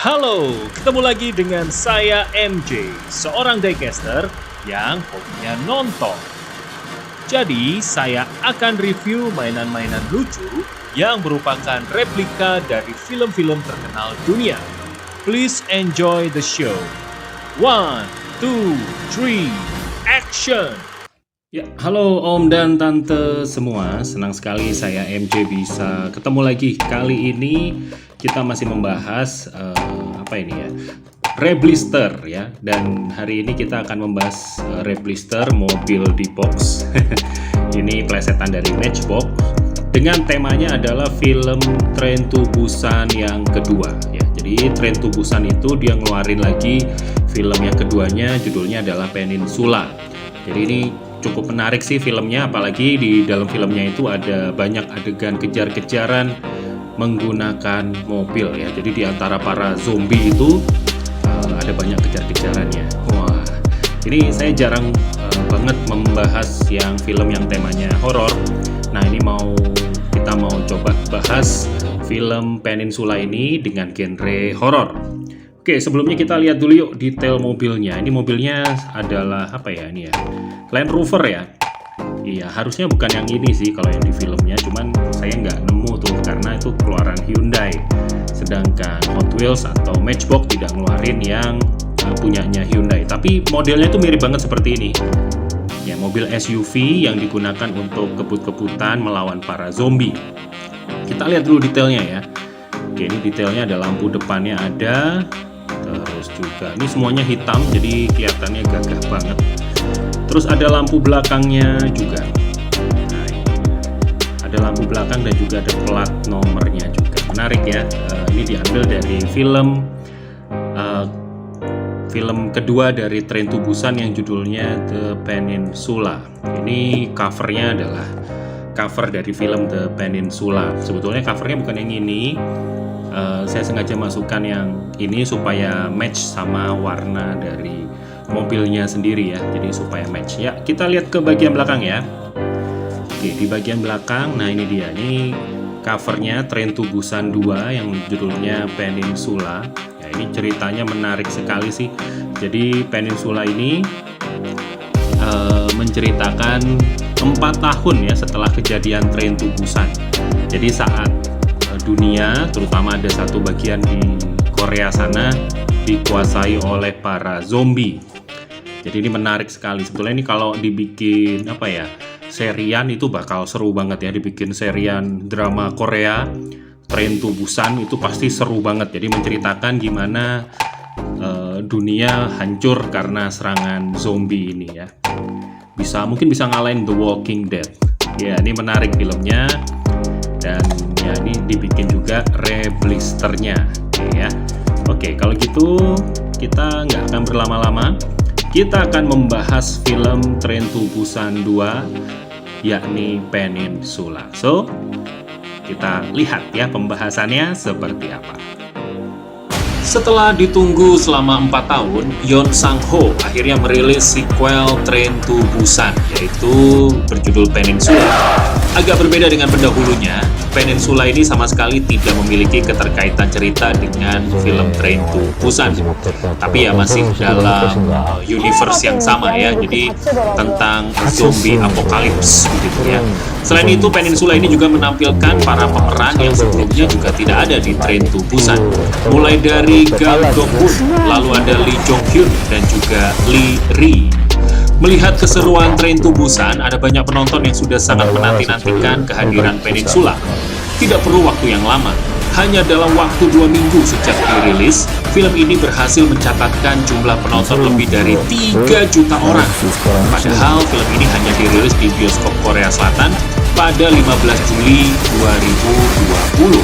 Halo, ketemu lagi dengan saya MJ, seorang diecaster yang hobinya nonton. Jadi, saya akan review mainan-mainan lucu yang merupakan replika dari film-film terkenal dunia. Please enjoy the show. 1, 2, 3, action! Ya, halo Om dan Tante semua. Senang sekali saya MJ bisa ketemu lagi. Kali ini kita masih membahas Reblister ya. Dan hari ini kita akan membahas Reblister mobil di box. Ini plesetan dari Matchbox. Dengan temanya adalah film Train to Busan yang kedua ya. Jadi Train to Busan itu dia ngeluarin lagi film yang keduanya, judulnya adalah Peninsula. Jadi ini cukup menarik sih filmnya, apalagi di dalam filmnya itu ada banyak adegan kejar-kejaran menggunakan mobil ya. Jadi di antara para zombie itu ada banyak kejar-kejarannya. Wah, ini saya jarang banget membahas yang film yang temanya horor. Nah, ini kita mau coba bahas film Peninsula ini dengan genre horor. Oke, sebelumnya kita lihat dulu yuk detail mobilnya. Ini mobilnya adalah ini ya? Land Rover ya. Iya, harusnya bukan yang ini sih kalau yang di filmnya, cuman saya nggak nemu tuh karena itu keluaran Hyundai. Sedangkan Hot Wheels atau Matchbox tidak ngeluarin yang punyanya Hyundai. Tapi modelnya itu mirip banget seperti ini. Ya, mobil SUV yang digunakan untuk kebut-kebutan melawan para zombie. Kita lihat dulu detailnya ya. Oke, ini detailnya ada lampu depannya ada. Terus juga ini semuanya hitam jadi kelihatannya gagah banget. Terus ada lampu belakangnya juga. Nah, ada lampu belakang dan juga ada plat nomornya juga. Menarik ya. Ini diambil dari film kedua dari Train to Busan yang judulnya The Peninsula. Ini covernya adalah cover dari film The Peninsula. Sebetulnya covernya bukan yang ini. Saya sengaja masukkan yang ini supaya match sama warna dari mobilnya sendiri ya, jadi supaya match ya. Kita lihat ke bagian belakang ya. Oke, di bagian belakang, nah ini dia, ini covernya Train to Busan 2 yang judulnya Peninsula ya. Ini ceritanya menarik sekali sih. Jadi Peninsula ini menceritakan 4 tahun ya setelah kejadian Train to Busan. Jadi saat dunia, terutama ada satu bagian di Korea sana dikuasai oleh para zombie. Jadi ini menarik sekali. Sebetulnya ini kalau dibikin serian itu bakal seru banget ya. Dibikin serian drama Korea Train to Busan itu pasti seru banget. Jadi menceritakan gimana dunia hancur karena serangan zombie ini ya. Mungkin bisa ngalahin The Walking Dead. Ya, ini menarik filmnya. Dan ya ini dibikin juga Reblisternya ya. Oke, kalau gitu kita nggak akan berlama-lama. Kita akan membahas film Train to Busan 2 yakni Peninsula. So, kita lihat ya pembahasannya seperti apa. Setelah ditunggu selama 4 tahun, Yeon Sang-ho akhirnya merilis sequel Train to Busan, yaitu berjudul Peninsula. Agak berbeda dengan pendahulunya, Peninsula ini sama sekali tidak memiliki keterkaitan cerita dengan film Train to Busan. Tapi ya masih dalam universe yang sama ya, jadi tentang zombie apokalips gitu ya. Selain itu, Peninsula ini juga menampilkan para pemeran yang sebelumnya juga tidak ada di Train to Busan. Mulai dari Gang Dong-hoon, lalu ada Lee Jong-hyun, dan juga Lee Ri. Melihat keseruan Train to Busan, ada banyak penonton yang sudah sangat menanti-nantikan kehadiran Peninsula. Tidak perlu waktu yang lama. Hanya dalam waktu 2 minggu sejak dirilis, film ini berhasil mencatatkan jumlah penonton lebih dari 3 juta orang. Padahal film ini hanya dirilis di bioskop Korea Selatan pada 15 Juli 2020.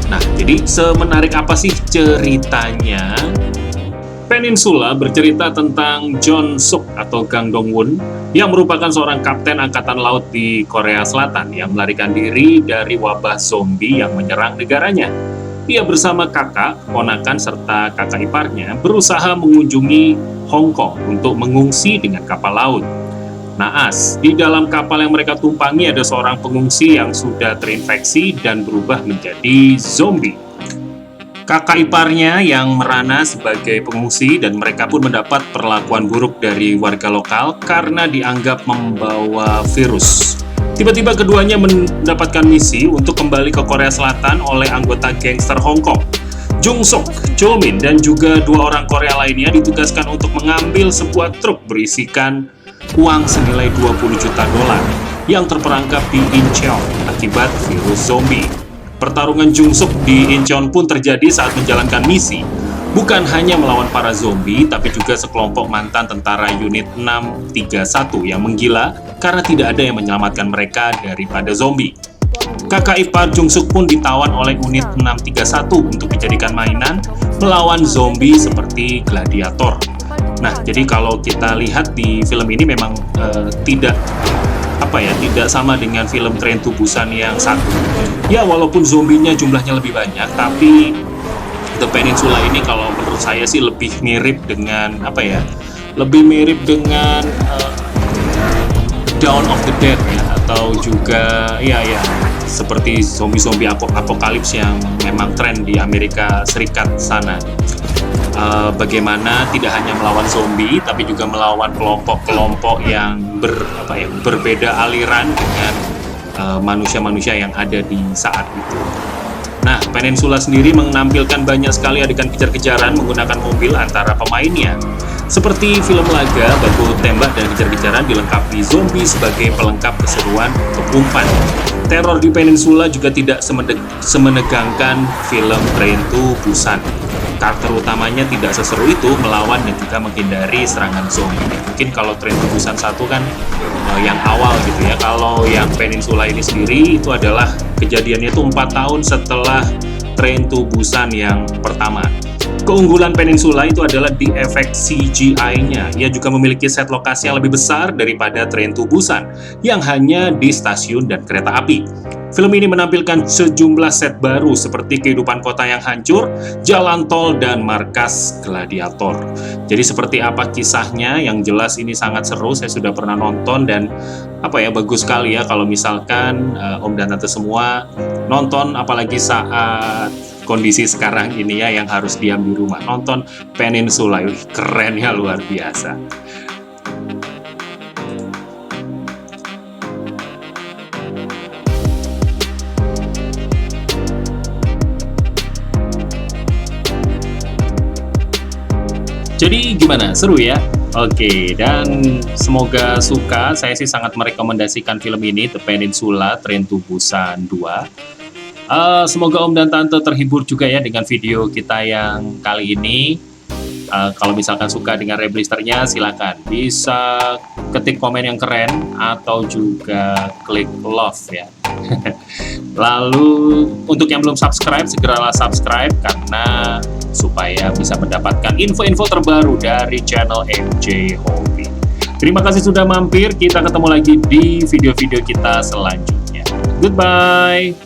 Nah, jadi semenarik apa sih ceritanya? Peninsula bercerita tentang Jeon Suk atau Gang Dong-won yang merupakan seorang kapten angkatan laut di Korea Selatan yang melarikan diri dari wabah zombie yang menyerang negaranya. Ia bersama kakak, ponakan, serta kakak iparnya berusaha mengunjungi Hong Kong untuk mengungsi dengan kapal laut. Naas, di dalam kapal yang mereka tumpangi ada seorang pengungsi yang sudah terinfeksi dan berubah menjadi zombie. kakak iparnya yang merana sebagai pengungsi dan mereka pun mendapat perlakuan buruk dari warga lokal karena dianggap membawa virus. Tiba-tiba keduanya mendapatkan misi untuk kembali ke Korea Selatan oleh anggota gangster Hong Kong. Jung Suk, Cho Min, dan juga 2 orang Korea lainnya ditugaskan untuk mengambil sebuah truk berisikan uang senilai 20 juta dolar yang terperangkap di Incheon akibat virus zombie. Pertarungan Jung Suk di Incheon pun terjadi saat menjalankan misi, bukan hanya melawan para zombie, tapi juga sekelompok mantan tentara unit 631 yang menggila karena tidak ada yang menyelamatkan mereka daripada zombie. Kakak ipar Jung Suk pun ditawan oleh unit 631 untuk dijadikan mainan melawan zombie seperti gladiator. Nah, jadi kalau kita lihat di film ini memang tidak sama dengan film Train to Busan yang satu. Ya, walaupun zombinya jumlahnya lebih banyak, tapi The Peninsula ini kalau menurut saya sih lebih mirip dengan Dawn of the Dead ya, atau juga seperti zombie-zombie apokalips yang memang tren di Amerika Serikat sana. Bagaimana tidak hanya melawan zombie, tapi juga melawan kelompok-kelompok yang berbeda aliran dengan manusia-manusia yang ada di saat itu. Nah, Peninsula sendiri menampilkan banyak sekali adegan kejar-kejaran menggunakan mobil antara pemainnya. Seperti film laga, baku tembak dan kejar-kejaran dilengkapi zombie sebagai pelengkap keseruan kepumpaan. Teror di Peninsula juga tidak semenegangkan film Train to Busan. Karakter utamanya tidak seseru itu melawan dan juga menghindari serangan zombie. Mungkin kalau Train to Busan 1 kan yang awal gitu ya. Kalau yang Peninsula ini sendiri itu adalah kejadiannya itu 4 tahun setelah Train to Busan yang pertama. Keunggulan Peninsula itu adalah di efek CGI-nya. Ia juga memiliki set lokasi yang lebih besar daripada Train to Busan yang hanya di stasiun dan kereta api. Film ini menampilkan sejumlah set baru seperti kehidupan kota yang hancur, jalan tol, dan markas gladiator. Jadi seperti apa kisahnya? Yang jelas ini sangat seru, saya sudah pernah nonton dan bagus sekali ya kalau misalkan Om dan Tante semua nonton, apalagi saat kondisi sekarang ini ya yang harus diam di rumah. Nonton Peninsula, kerennya luar biasa. Jadi gimana? Seru ya? Oke, dan semoga suka. Saya sih sangat merekomendasikan film ini, The Peninsula, Train to Busan 2. Semoga Om dan Tante terhibur juga ya dengan video kita yang kali ini. Kalau misalkan suka dengan reblisternya, silakan bisa ketik komen yang keren atau juga klik love ya. Lalu untuk yang belum subscribe, segeralah subscribe karena supaya bisa mendapatkan info-info terbaru dari channel MJ Hobby. Terima kasih sudah mampir, kita ketemu lagi di video-video kita selanjutnya. Goodbye!